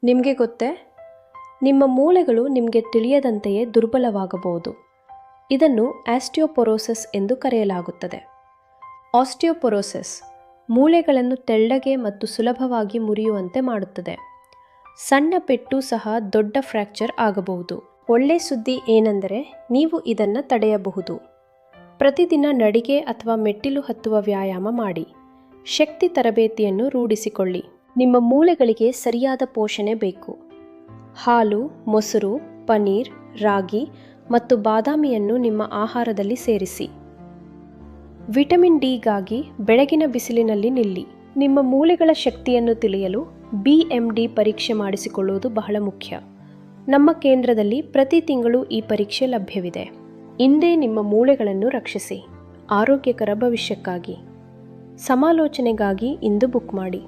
ನಿಮಗೆ ಗೊತ್ತೇ, ನಿಮ್ಮ ಮೂಳೆಗಳು ನಿಮಗೆ ತಿಳಿಯದಂತೆಯೇ ದುರ್ಬಲವಾಗಬಹುದು. ಇದನ್ನು ಆಸ್ಟಿಯೋಪೊರೋಸಿಸ್ ಎಂದು ಕರೆಯಲಾಗುತ್ತದೆ. ಆಸ್ಟಿಯೋಪೊರೋಸಿಸ್ ಮೂಳೆಗಳನ್ನು ತೆಳ್ಳಗೆ ಮತ್ತು ಸುಲಭವಾಗಿ ಮುರಿಯುವಂತೆ ಮಾಡುತ್ತದೆ. ಸಣ್ಣ ಪೆಟ್ಟು ಸಹ ದೊಡ್ಡ ಫ್ರ್ಯಾಕ್ಚರ್ ಆಗಬಹುದು. ಒಳ್ಳೆ ಸುದ್ದಿ ಏನೆಂದರೆ ನೀವು ಇದನ್ನು ತಡೆಯಬಹುದು. ಪ್ರತಿದಿನ ನಡಿಗೆ ಅಥವಾ ಮೆಟ್ಟಿಲು ಹತ್ತುವ ವ್ಯಾಯಾಮ ಮಾಡಿ. ಶಕ್ತಿ ತರಬೇತಿಯನ್ನು ರೂಢಿಸಿಕೊಳ್ಳಿ. ನಿಮ್ಮ ಮೂಳೆಗಳಿಗೆ ಸರಿಯಾದ ಪೋಷಣೆ ಬೇಕು. ಹಾಲು, ಮೊಸರು, ಪನೀರ್, ರಾಗಿ ಮತ್ತು ಬಾದಾಮಿಯನ್ನು ನಿಮ್ಮ ಆಹಾರದಲ್ಲಿ ಸೇರಿಸಿ. ವಿಟಮಿನ್ ಡಿಗಾಗಿ ಬೆಳಗಿನ ಬಿಸಿಲಿನಲ್ಲಿ ನಿಲ್ಲಿ. ನಿಮ್ಮ ಮೂಳೆಗಳ ಶಕ್ತಿಯನ್ನು ತಿಳಿಯಲು BMD ಪರೀಕ್ಷೆ ಮಾಡಿಸಿಕೊಳ್ಳುವುದು ಬಹಳ ಮುಖ್ಯ. ನಮ್ಮ ಕೇಂದ್ರದಲ್ಲಿ ಪ್ರತಿ ತಿಂಗಳು ಈ ಪರೀಕ್ಷೆ ಲಭ್ಯವಿದೆ. ಇಂದೇ ನಿಮ್ಮ ಮೂಳೆಗಳನ್ನು ರಕ್ಷಿಸಿ. ಆರೋಗ್ಯಕರ ಭವಿಷ್ಯಕ್ಕಾಗಿ. ಸಮಾಲೋಚನೆಗಾಗಿ ಇಂದು ಬುಕ್ ಮಾಡಿ.